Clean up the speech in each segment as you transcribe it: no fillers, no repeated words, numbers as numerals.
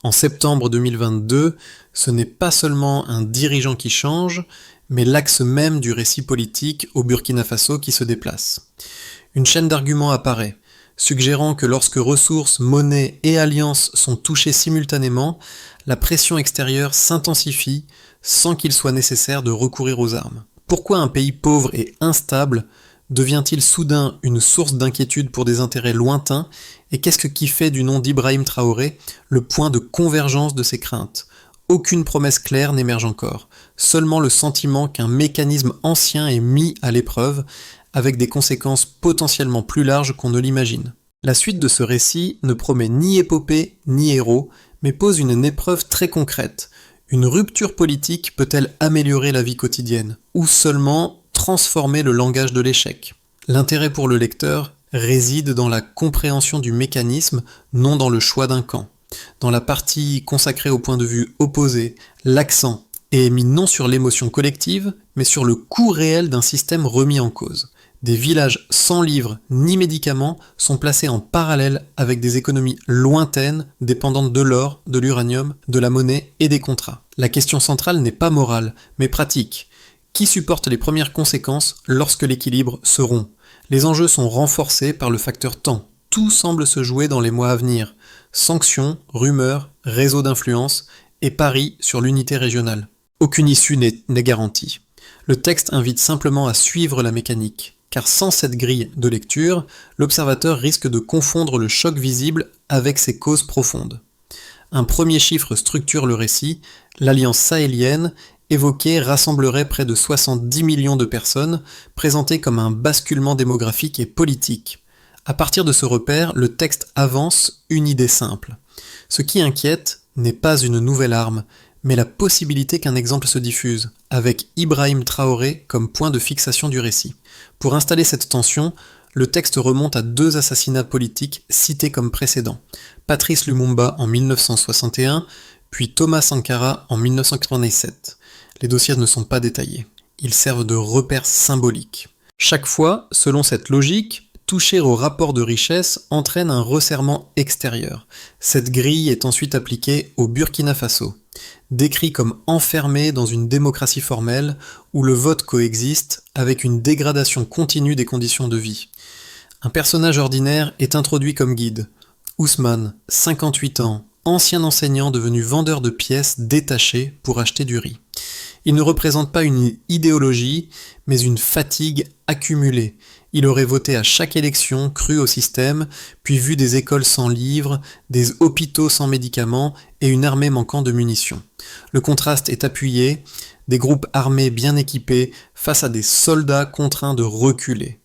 En septembre 2022, ce n'est pas seulement un dirigeant qui change, mais l'axe même du récit politique au Burkina Faso qui se déplace. Une chaîne d'arguments apparaît, suggérant que lorsque ressources, monnaie et alliances sont touchées simultanément, la pression extérieure s'intensifie sans qu'il soit nécessaire de recourir aux armes. Pourquoi un pays pauvre et instable devient-il soudain une source d'inquiétude pour des intérêts lointains, et qu'est-ce qui fait du nom d'Ibrahim Traoré le point de convergence de ces craintes ? Aucune promesse claire n'émerge encore, seulement le sentiment qu'un mécanisme ancien est mis à l'épreuve, avec des conséquences potentiellement plus larges qu'on ne l'imagine. La suite de ce récit ne promet ni épopée ni héros, mais pose une épreuve très concrète. Une rupture politique peut-elle améliorer la vie quotidienne, ou seulement transformer le langage de l'échec ? L'intérêt pour le lecteur réside dans la compréhension du mécanisme, non dans le choix d'un camp. Dans la partie consacrée au point de vue opposé, l'accent est mis non sur l'émotion collective, mais sur le coût réel d'un système remis en cause. Des villages sans livres ni médicaments sont placés en parallèle avec des économies lointaines dépendantes de l'or, de l'uranium, de la monnaie et des contrats. La question centrale n'est pas morale, mais pratique. Qui supporte les premières conséquences lorsque l'équilibre se rompt ? Les enjeux sont renforcés par le facteur temps. Tout semble se jouer dans les mois à venir. Sanctions, rumeurs, réseaux d'influence et paris sur l'unité régionale. Aucune issue n'est garantie. Le texte invite simplement à suivre la mécanique, car sans cette grille de lecture, l'observateur risque de confondre le choc visible avec ses causes profondes. Un premier chiffre structure le récit, l'Alliance sahélienne évoquée rassemblerait près de 70 millions de personnes, présentées comme un basculement démographique et politique. À partir de ce repère, le texte avance une idée simple. Ce qui inquiète n'est pas une nouvelle arme, mais la possibilité qu'un exemple se diffuse, avec Ibrahim Traoré comme point de fixation du récit. Pour installer cette tension, le texte remonte à 2 assassinats politiques cités comme précédents. Patrice Lumumba en 1961, puis Thomas Sankara en 1997. Les dossiers ne sont pas détaillés. Ils servent de repères symboliques. Chaque fois, selon cette logique, toucher au rapport de richesse entraîne un resserrement extérieur. Cette grille est ensuite appliquée au Burkina Faso, décrit comme enfermé dans une démocratie formelle où le vote coexiste avec une dégradation continue des conditions de vie. Un personnage ordinaire est introduit comme guide. Ousmane, 58 ans, ancien enseignant devenu vendeur de pièces détaché pour acheter du riz. Il ne représente pas une idéologie, mais une fatigue accumulée. Il aurait voté à chaque élection, cru au système, puis vu des écoles sans livres, des hôpitaux sans médicaments et une armée manquant de munitions. Le contraste est appuyé, des groupes armés bien équipés face à des soldats contraints de reculer.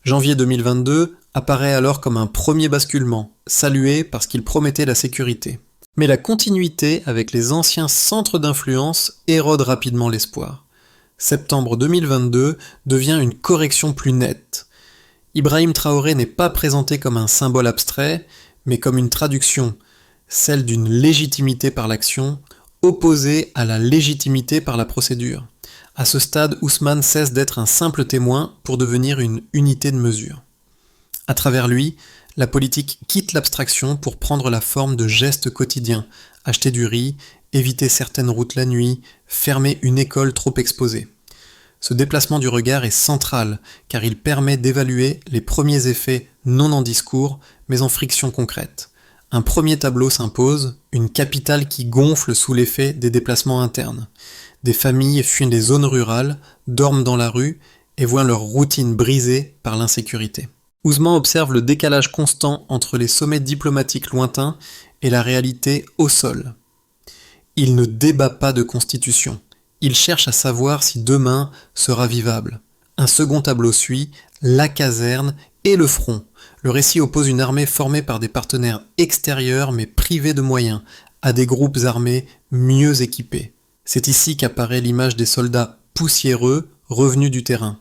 Janvier 2022 apparaît alors comme un premier basculement, salué parce qu'il promettait la sécurité. Mais la continuité avec les anciens centres d'influence érode rapidement l'espoir. Septembre 2022 devient une correction plus nette. Ibrahim Traoré n'est pas présenté comme un symbole abstrait, mais comme une traduction, celle d'une légitimité par l'action, opposée à la légitimité par la procédure. À ce stade, Ousmane cesse d'être un simple témoin pour devenir une unité de mesure. À travers lui, la politique quitte l'abstraction pour prendre la forme de gestes quotidiens, acheter du riz, éviter certaines routes la nuit, fermer une école trop exposée. Ce déplacement du regard est central, car il permet d'évaluer les premiers effets non en discours, mais en friction concrète. Un premier tableau s'impose, une capitale qui gonfle sous l'effet des déplacements internes. Des familles fuient des zones rurales, dorment dans la rue et voient leur routine brisée par l'insécurité. Ousmane observe le décalage constant entre les sommets diplomatiques lointains et la réalité au sol. Il ne débat pas de constitution. Il cherche à savoir si demain sera vivable. Un second tableau suit, la caserne et le front. Le récit oppose une armée formée par des partenaires extérieurs mais privés de moyens, à des groupes armés mieux équipés. C'est ici qu'apparaît l'image des soldats poussiéreux revenus du terrain.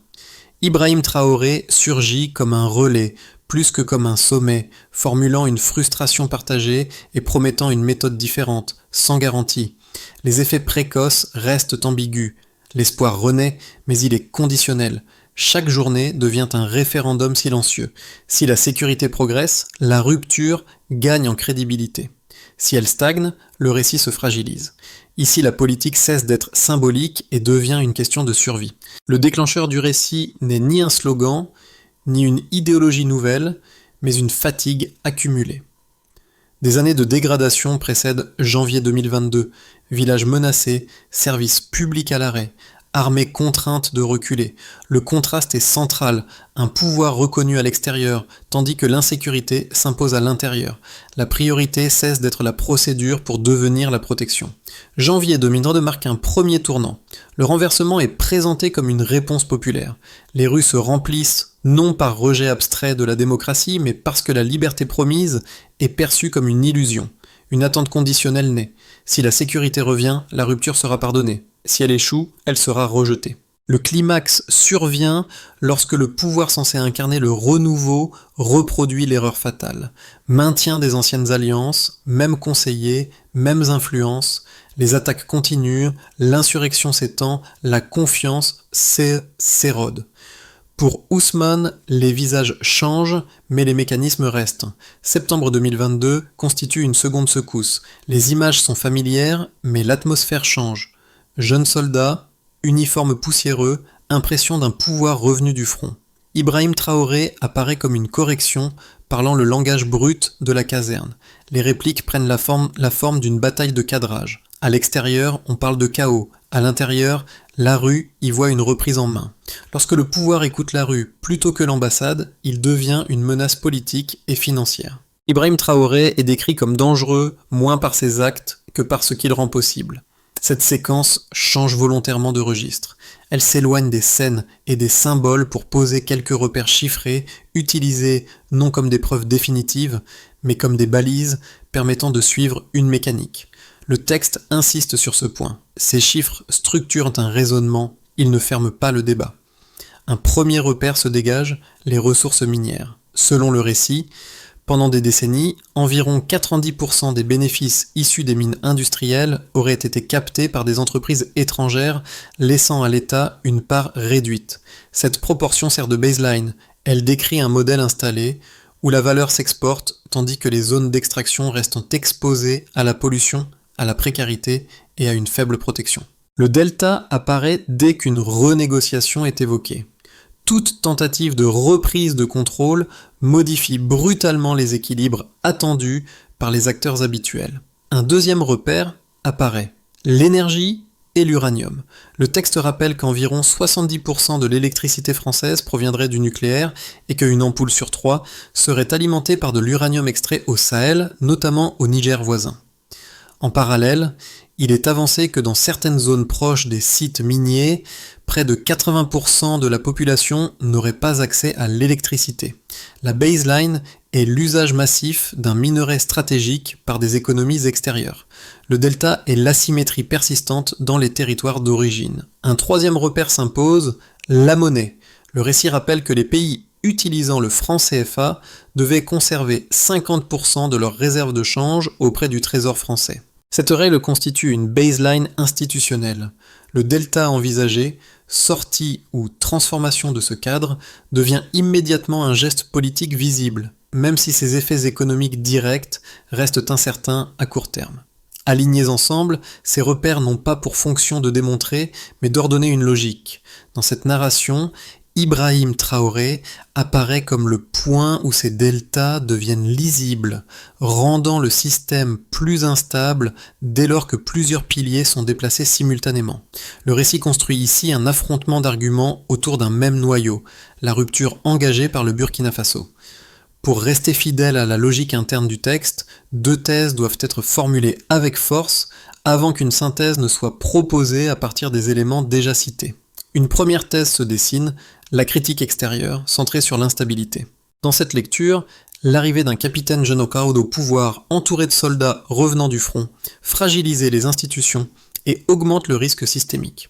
Ibrahim Traoré surgit comme un relais, plus que comme un sommet, formulant une frustration partagée et promettant une méthode différente, sans garantie. Les effets précoces restent ambigus. L'espoir renaît, mais il est conditionnel. Chaque journée devient un référendum silencieux. Si la sécurité progresse, la rupture gagne en crédibilité. Si elle stagne, le récit se fragilise. Ici, la politique cesse d'être symbolique et devient une question de survie. Le déclencheur du récit n'est ni un slogan, ni une idéologie nouvelle, mais une fatigue accumulée. Des années de dégradation précèdent janvier 2022, village menacé, service public à l'arrêt, armée contrainte de reculer. Le contraste est central, un pouvoir reconnu à l'extérieur, tandis que l'insécurité s'impose à l'intérieur. La priorité cesse d'être la procédure pour devenir la protection. Janvier 2022 marque un premier tournant. Le renversement est présenté comme une réponse populaire. Les rues se remplissent, non par rejet abstrait de la démocratie, mais parce que la liberté promise est perçue comme une illusion. Une attente conditionnelle naît. Si la sécurité revient, la rupture sera pardonnée. Si elle échoue, elle sera rejetée. Le climax survient lorsque le pouvoir censé incarner le renouveau reproduit l'erreur fatale. Maintien des anciennes alliances, mêmes conseillers, mêmes influences, les attaques continuent, l'insurrection s'étend, la confiance s'érode. Pour Ousmane, les visages changent, mais les mécanismes restent. Septembre 2022 constitue une seconde secousse. Les images sont familières, mais l'atmosphère change. Jeunes soldats, uniforme poussiéreux, impression d'un pouvoir revenu du front. Ibrahim Traoré apparaît comme une correction, parlant le langage brut de la caserne. Les répliques prennent la forme d'une bataille de cadrage. À l'extérieur, on parle de chaos. À l'intérieur, la rue y voit une reprise en main. Lorsque le pouvoir écoute la rue plutôt que l'ambassade, il devient une menace politique et financière. Ibrahim Traoré est décrit comme dangereux, moins par ses actes que par ce qu'il rend possible. Cette séquence change volontairement de registre. Elle s'éloigne des scènes et des symboles pour poser quelques repères chiffrés, utilisés non comme des preuves définitives, mais comme des balises permettant de suivre une mécanique. Le texte insiste sur ce point. Ces chiffres structurent un raisonnement, ils ne ferment pas le débat. Un premier repère se dégage, les ressources minières. Selon le récit, pendant des décennies, environ 90% des bénéfices issus des mines industrielles auraient été captés par des entreprises étrangères, laissant à l'État une part réduite. Cette proportion sert de baseline. Elle décrit un modèle installé où la valeur s'exporte tandis que les zones d'extraction restent exposées à la pollution, à la précarité et à une faible protection. Le delta apparaît dès qu'une renégociation est évoquée. Toute tentative de reprise de contrôle modifie brutalement les équilibres attendus par les acteurs habituels. Un deuxième repère apparaît, l'énergie et l'uranium. Le texte rappelle qu'environ 70% de l'électricité française proviendrait du nucléaire et qu'une ampoule sur 3 serait alimentée par de l'uranium extrait au Sahel, notamment au Niger voisin. En parallèle, il est avancé que dans certaines zones proches des sites miniers, près de 80% de la population n'aurait pas accès à l'électricité. La baseline est l'usage massif d'un minerai stratégique par des économies extérieures. Le delta est l'asymétrie persistante dans les territoires d'origine. Un troisième repère s'impose, la monnaie. Le récit rappelle que les pays utilisant le franc CFA devaient conserver 50% de leurs réserves de change auprès du Trésor français. Cette règle constitue une baseline institutionnelle. Le delta envisagé, sortie ou transformation de ce cadre, devient immédiatement un geste politique visible, même si ses effets économiques directs restent incertains à court terme. Alignés ensemble, ces repères n'ont pas pour fonction de démontrer, mais d'ordonner une logique. Dans cette narration, Ibrahim Traoré apparaît comme le point où ces deltas deviennent lisibles, rendant le système plus instable dès lors que plusieurs piliers sont déplacés simultanément. Le récit construit ici un affrontement d'arguments autour d'un même noyau, la rupture engagée par le Burkina Faso. Pour rester fidèle à la logique interne du texte, deux thèses doivent être formulées avec force avant qu'une synthèse ne soit proposée à partir des éléments déjà cités. Une première thèse se dessine, la critique extérieure, centrée sur l'instabilité. Dans cette lecture, l'arrivée d'un capitaine Genocaud au pouvoir, entouré de soldats revenant du front, fragilise les institutions et augmente le risque systémique.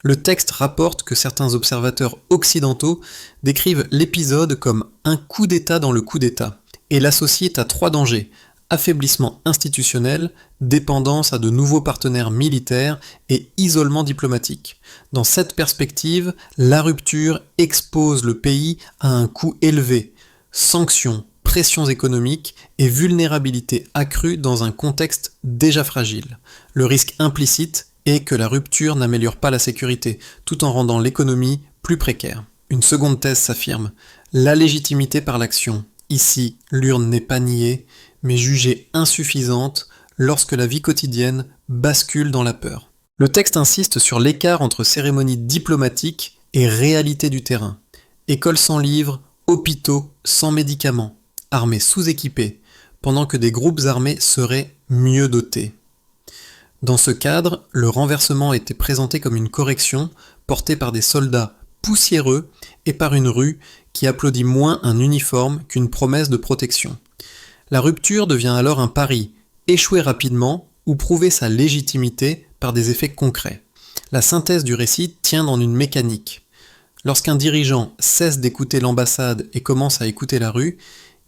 Le texte rapporte que certains observateurs occidentaux décrivent l'épisode comme un coup d'État dans le coup d'État et l'associent à trois dangers: affaiblissement institutionnel, dépendance à de nouveaux partenaires militaires et isolement diplomatique. Dans cette perspective, la rupture expose le pays à un coût élevé: sanctions, pressions économiques et vulnérabilité accrue dans un contexte déjà fragile. Le risque implicite est que la rupture n'améliore pas la sécurité, tout en rendant l'économie plus précaire. Une seconde thèse s'affirme, la légitimité par l'action. Ici, l'urne n'est pas niée, mais jugée insuffisante lorsque la vie quotidienne bascule dans la peur. Le texte insiste sur l'écart entre cérémonie diplomatique et réalité du terrain. Écoles sans livres, hôpitaux sans médicaments, armées sous-équipées, pendant que des groupes armés seraient mieux dotés. Dans ce cadre, le renversement était présenté comme une correction portée par des soldats poussiéreux et par une rue qui applaudit moins un uniforme qu'une promesse de protection. La rupture devient alors un pari, échouer rapidement ou prouver sa légitimité par des effets concrets. La synthèse du récit tient dans une mécanique. Lorsqu'un dirigeant cesse d'écouter l'ambassade et commence à écouter la rue,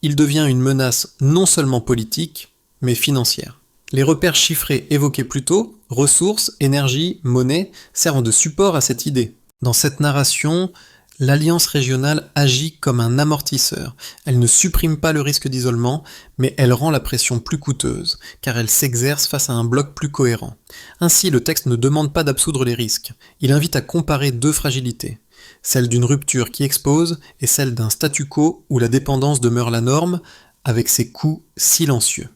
il devient une menace non seulement politique, mais financière. Les repères chiffrés évoqués plus tôt, ressources, énergie, monnaie, servent de support à cette idée. Dans cette narration, l'alliance régionale agit comme un amortisseur. Elle ne supprime pas le risque d'isolement, mais elle rend la pression plus coûteuse, car elle s'exerce face à un bloc plus cohérent. Ainsi, le texte ne demande pas d'absoudre les risques. Il invite à comparer deux fragilités, celle d'une rupture qui expose et celle d'un statu quo où la dépendance demeure la norme, avec ses coûts silencieux.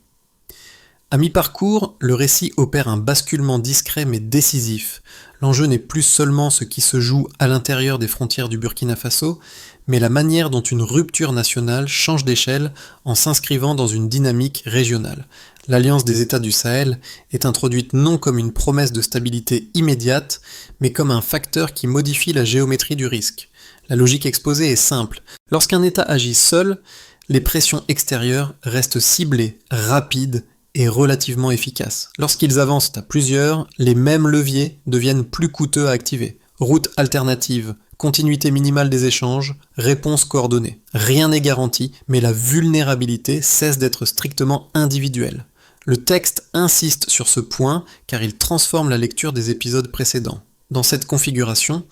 À mi-parcours, le récit opère un basculement discret mais décisif. L'enjeu n'est plus seulement ce qui se joue à l'intérieur des frontières du Burkina Faso, mais la manière dont une rupture nationale change d'échelle en s'inscrivant dans une dynamique régionale. L'Alliance des États du Sahel est introduite non comme une promesse de stabilité immédiate, mais comme un facteur qui modifie la géométrie du risque. La logique exposée est simple. Lorsqu'un État agit seul, les pressions extérieures restent ciblées, rapides et relativement efficaces. Lorsqu'ils avancent à plusieurs, les mêmes leviers deviennent plus coûteux à activer. Route alternative, continuité minimale des échanges, réponse coordonnée. Rien n'est garanti, mais la vulnérabilité cesse d'être strictement individuelle. Le texte insiste sur ce point car il transforme la lecture des épisodes précédents. Dans cette configuration,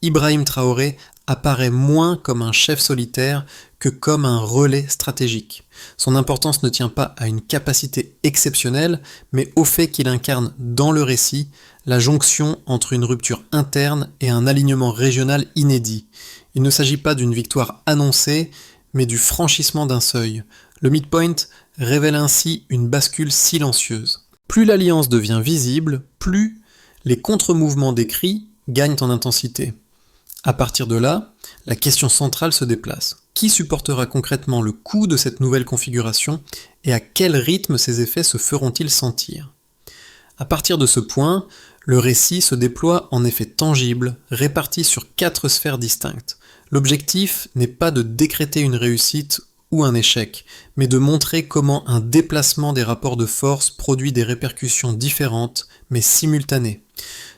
Ibrahim Traoré apparaît moins comme un chef solitaire que comme un relais stratégique. Son importance ne tient pas à une capacité exceptionnelle, mais au fait qu'il incarne dans le récit la jonction entre une rupture interne et un alignement régional inédit. Il ne s'agit pas d'une victoire annoncée, mais du franchissement d'un seuil. Le midpoint révèle ainsi une bascule silencieuse. Plus l'alliance devient visible, plus les contre-mouvements décrits gagnent en intensité. À partir de là, la question centrale se déplace. Qui supportera concrètement le coût de cette nouvelle configuration et à quel rythme ces effets se feront-ils sentir ? À partir de ce point, le récit se déploie en effets tangibles, répartis sur 4 sphères distinctes. L'objectif n'est pas de décréter une réussite ou un échec, mais de montrer comment un déplacement des rapports de force produit des répercussions différentes, mais simultanées.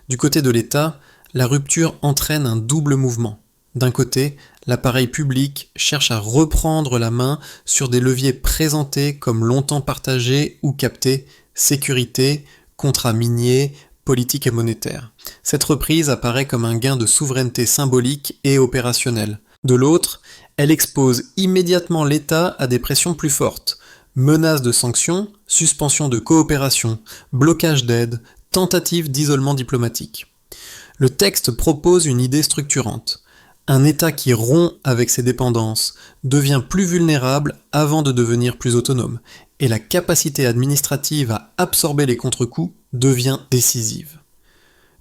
Du côté de l'État, la rupture entraîne un double mouvement. D'un côté, l'appareil public cherche à reprendre la main sur des leviers présentés comme longtemps partagés ou captés, sécurité, contrats miniers, politique et monétaire. Cette reprise apparaît comme un gain de souveraineté symbolique et opérationnelle. De l'autre, elle expose immédiatement l'État à des pressions plus fortes. Menaces de sanctions, suspension de coopération, blocage d'aide, tentative d'isolement diplomatique. Le texte propose une idée structurante. Un État qui rompt avec ses dépendances devient plus vulnérable avant de devenir plus autonome, et la capacité administrative à absorber les contre-coups devient décisive.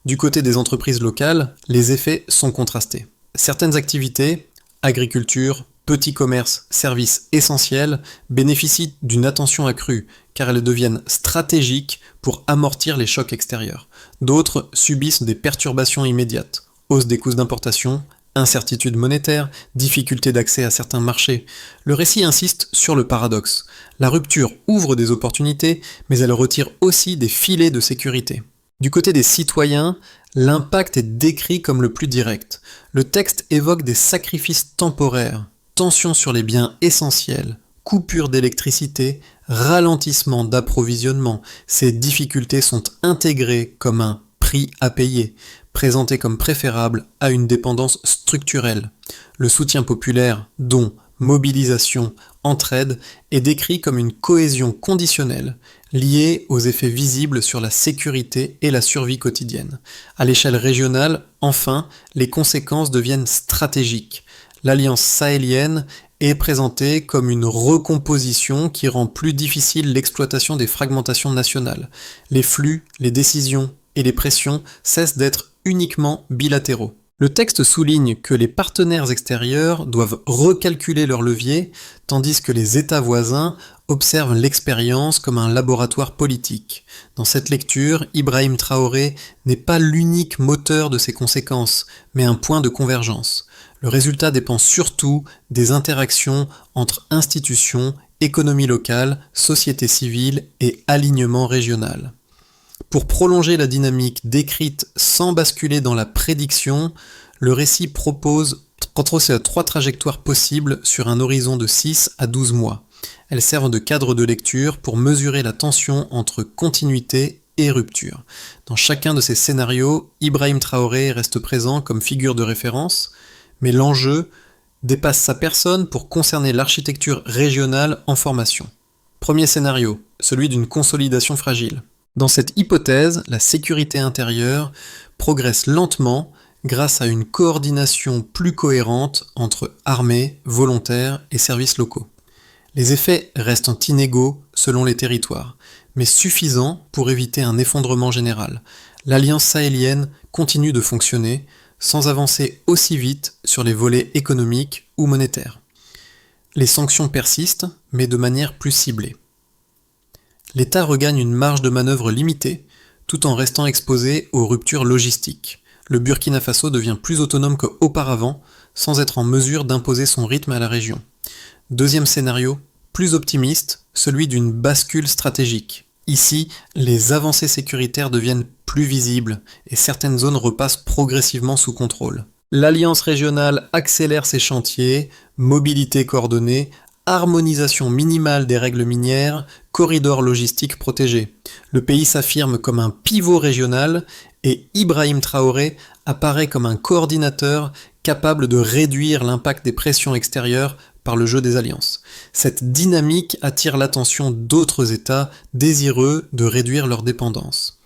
Du côté des entreprises locales, les effets sont contrastés. Certaines activités, agriculture, petits commerces, services essentiels, bénéficient d'une attention accrue, car elles deviennent stratégiques pour amortir les chocs extérieurs. D'autres subissent des perturbations immédiates, hausse des coûts d'importation, incertitude monétaire, difficulté d'accès à certains marchés. Le récit insiste sur le paradoxe. La rupture ouvre des opportunités, mais elle retire aussi des filets de sécurité. Du côté des citoyens, l'impact est décrit comme le plus direct. Le texte évoque des sacrifices temporaires, tensions sur les biens essentiels, coupure d'électricité, ralentissement d'approvisionnement. Ces difficultés sont intégrées comme un prix à payer, présenté comme préférable à une dépendance structurelle. Le soutien populaire, dont mobilisation, entraide est décrit comme une cohésion conditionnelle, liée aux effets visibles sur la sécurité et la survie quotidienne. À l'échelle régionale, enfin, les conséquences deviennent stratégiques. L'Alliance sahélienne est présentée comme une recomposition qui rend plus difficile l'exploitation des fragmentations nationales. Les flux, les décisions et les pressions cessent d'être uniquement bilatéraux. Le texte souligne que les partenaires extérieurs doivent recalculer leurs leviers, tandis que les États voisins observent l'expérience comme un laboratoire politique. Dans cette lecture, Ibrahim Traoré n'est pas l'unique moteur de ces conséquences, mais un point de convergence. Le résultat dépend surtout des interactions entre institutions, économie locale, société civile et alignement régional. Pour prolonger la dynamique décrite sans basculer dans la prédiction, le récit propose trois trajectoires possibles sur un horizon de 6 à 12 mois. Elles servent de cadre de lecture pour mesurer la tension entre continuité et rupture. Dans chacun de ces scénarios, Ibrahim Traoré reste présent comme figure de référence, mais l'enjeu dépasse sa personne pour concerner l'architecture régionale en formation. Premier scénario, celui d'une consolidation fragile. Dans cette hypothèse, la sécurité intérieure progresse lentement grâce à une coordination plus cohérente entre armée, volontaires et services locaux. Les effets restent inégaux selon les territoires, mais suffisants pour éviter un effondrement général. L'Alliance sahélienne continue de fonctionner sans avancer aussi vite sur les volets économiques ou monétaires. Les sanctions persistent, mais de manière plus ciblée. L'État regagne une marge de manœuvre limitée, tout en restant exposé aux ruptures logistiques. Le Burkina Faso devient plus autonome qu'auparavant, sans être en mesure d'imposer son rythme à la région. Deuxième scénario, plus optimiste, celui d'une bascule stratégique. Ici, les avancées sécuritaires deviennent plus visibles et certaines zones repassent progressivement sous contrôle. L'Alliance régionale accélère ses chantiers, mobilité coordonnée, harmonisation minimale des règles minières, corridors logistiques protégés. Le pays s'affirme comme un pivot régional et Ibrahim Traoré apparaît comme un coordinateur capable de réduire l'impact des pressions extérieures par le jeu des alliances. Cette dynamique attire l'attention d'autres États désireux de réduire leur dépendance.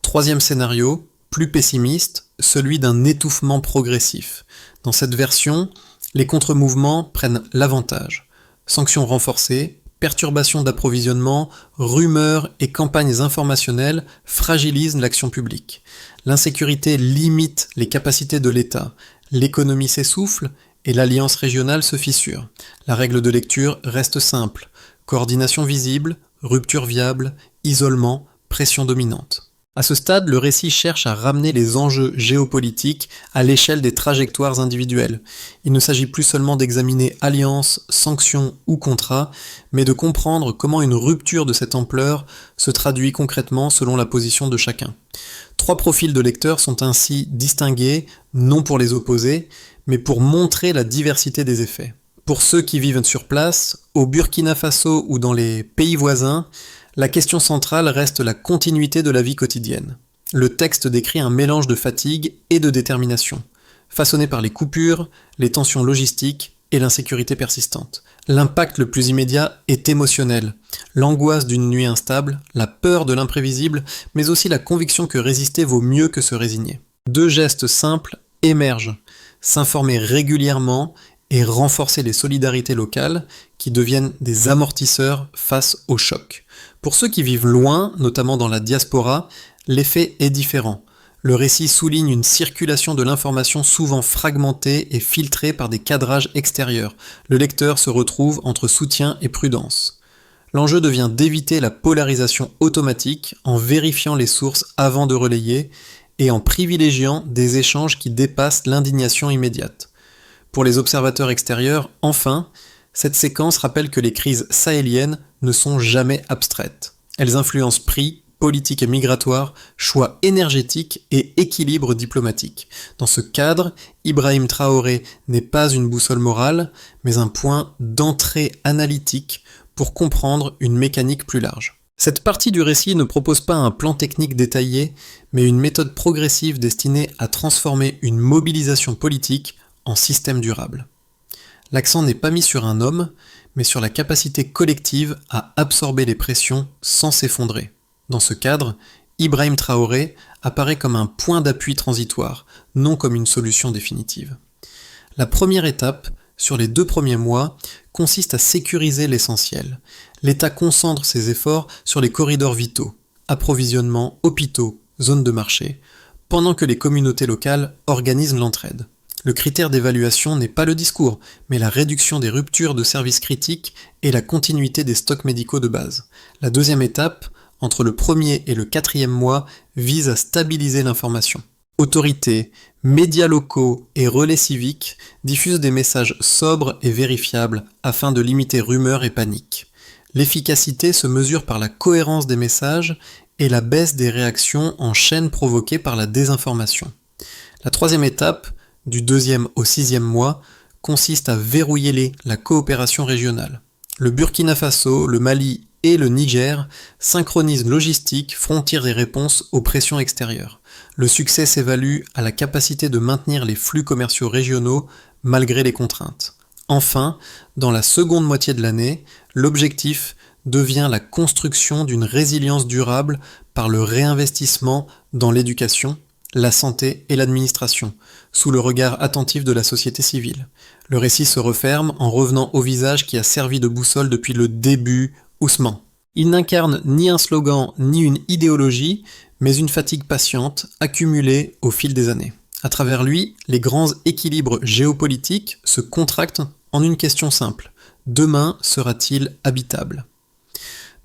Troisième scénario, plus pessimiste, celui d'un étouffement progressif. Dans cette version, les contre-mouvements prennent l'avantage. Sanctions renforcées, perturbations d'approvisionnement, rumeurs et campagnes informationnelles fragilisent l'action publique. L'insécurité limite les capacités de l'État. L'économie s'essouffle et l'alliance régionale se fissure. La règle de lecture reste simple. Coordination visible, rupture viable, isolement, pression dominante. À ce stade, le récit cherche à ramener les enjeux géopolitiques à l'échelle des trajectoires individuelles. Il ne s'agit plus seulement d'examiner alliances, sanctions ou contrats, mais de comprendre comment une rupture de cette ampleur se traduit concrètement selon la position de chacun. Trois profils de lecteurs sont ainsi distingués, non pour les opposer, mais pour montrer la diversité des effets. Pour ceux qui vivent sur place, au Burkina Faso ou dans les pays voisins, la question centrale reste la continuité de la vie quotidienne. Le texte décrit un mélange de fatigue et de détermination, façonné par les coupures, les tensions logistiques et l'insécurité persistante. L'impact le plus immédiat est émotionnel, l'angoisse d'une nuit instable, la peur de l'imprévisible, mais aussi la conviction que résister vaut mieux que se résigner. Deux gestes simples émergent, s'informer régulièrement et renforcer les solidarités locales qui deviennent des amortisseurs face au choc. Pour ceux qui vivent loin, notamment dans la diaspora, l'effet est différent. Le récit souligne une circulation de l'information souvent fragmentée et filtrée par des cadrages extérieurs. Le lecteur se retrouve entre soutien et prudence. L'enjeu devient d'éviter la polarisation automatique en vérifiant les sources avant de relayer et en privilégiant des échanges qui dépassent l'indignation immédiate. Pour les observateurs extérieurs, enfin, cette séquence rappelle que les crises sahéliennes ne sont jamais abstraites. Elles influencent prix, politique et migratoire, choix énergétiques et équilibre diplomatique. Dans ce cadre, Ibrahim Traoré n'est pas une boussole morale, mais un point d'entrée analytique pour comprendre une mécanique plus large. Cette partie du récit ne propose pas un plan technique détaillé, mais une méthode progressive destinée à transformer une mobilisation politique en système durable. L'accent n'est pas mis sur un homme, mais sur la capacité collective à absorber les pressions sans s'effondrer. Dans ce cadre, Ibrahim Traoré apparaît comme un point d'appui transitoire, non comme une solution définitive. La première étape, sur les 2 premiers mois, consiste à sécuriser l'essentiel. L'État concentre ses efforts sur les corridors vitaux, approvisionnement, hôpitaux, zones de marché, pendant que les communautés locales organisent l'entraide. Le critère d'évaluation n'est pas le discours, mais la réduction des ruptures de services critiques et la continuité des stocks médicaux de base. La deuxième étape, entre le premier et le 4e mois, vise à stabiliser l'information. Autorités, médias locaux et relais civiques diffusent des messages sobres et vérifiables afin de limiter rumeurs et paniques. L'efficacité se mesure par la cohérence des messages et la baisse des réactions en chaîne provoquées par la désinformation. La troisième étape, du 2e au 6e mois, consiste à verrouiller la coopération régionale. Le Burkina Faso, le Mali et le Niger synchronisent logistique, frontières et réponses aux pressions extérieures. Le succès s'évalue à la capacité de maintenir les flux commerciaux régionaux malgré les contraintes. Enfin, dans la seconde moitié de l'année, l'objectif devient la construction d'une résilience durable par le réinvestissement dans l'éducation, la santé et l'administration, sous le regard attentif de la société civile. Le récit se referme en revenant au visage qui a servi de boussole depuis le début, Ousmane. Il n'incarne ni un slogan ni une idéologie, mais une fatigue patiente accumulée au fil des années. À travers lui, les grands équilibres géopolitiques se contractent en une question simple. Demain sera-t-il habitable ?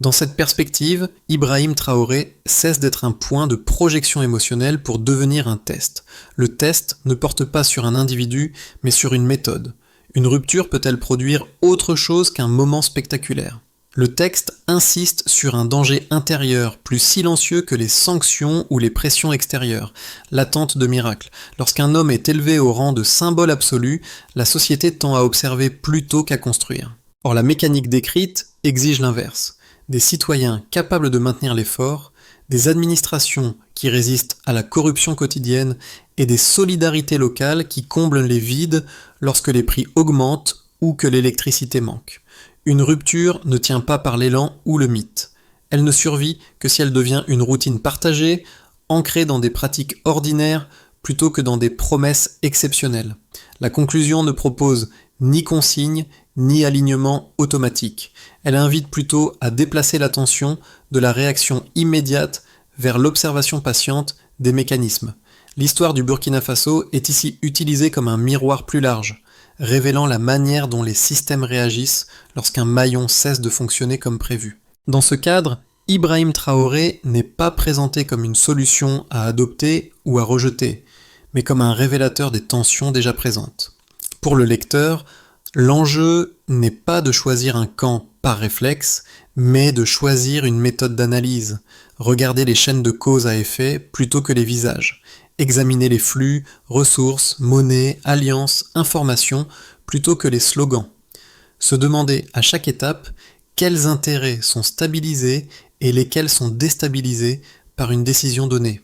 Dans cette perspective, Ibrahim Traoré cesse d'être un point de projection émotionnelle pour devenir un test. Le test ne porte pas sur un individu, mais sur une méthode. Une rupture peut-elle produire autre chose qu'un moment spectaculaire ? Le texte insiste sur un danger intérieur, plus silencieux que les sanctions ou les pressions extérieures, l'attente de miracles. Lorsqu'un homme est élevé au rang de symbole absolu, la société tend à observer plutôt qu'à construire. Or, la mécanique décrite exige l'inverse. Des citoyens capables de maintenir l'effort, des administrations qui résistent à la corruption quotidienne et des solidarités locales qui comblent les vides lorsque les prix augmentent ou que l'électricité manque. Une rupture ne tient pas par l'élan ou le mythe. Elle ne survit que si elle devient une routine partagée, ancrée dans des pratiques ordinaires plutôt que dans des promesses exceptionnelles. La conclusion ne propose ni consigne, ni alignement automatique. Elle invite plutôt à déplacer l'attention de la réaction immédiate vers l'observation patiente des mécanismes. L'histoire du Burkina Faso est ici utilisée comme un miroir plus large, révélant la manière dont les systèmes réagissent lorsqu'un maillon cesse de fonctionner comme prévu. Dans ce cadre, Ibrahim Traoré n'est pas présenté comme une solution à adopter ou à rejeter, mais comme un révélateur des tensions déjà présentes. Pour le lecteur, l'enjeu n'est pas de choisir un camp par réflexe, mais de choisir une méthode d'analyse, regarder les chaînes de cause à effet plutôt que les visages, examiner les flux, ressources, monnaies, alliances, informations plutôt que les slogans, se demander à chaque étape quels intérêts sont stabilisés et lesquels sont déstabilisés par une décision donnée.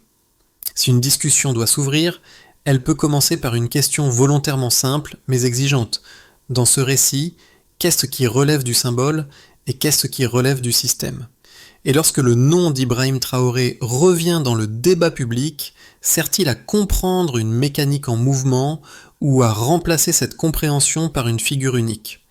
Si une discussion doit s'ouvrir, elle peut commencer par une question volontairement simple mais exigeante. Dans ce récit, qu'est-ce qui relève du symbole et qu'est-ce qui relève du système ? Et lorsque le nom d'Ibrahim Traoré revient dans le débat public, sert-il à comprendre une mécanique en mouvement ou à remplacer cette compréhension par une figure unique ?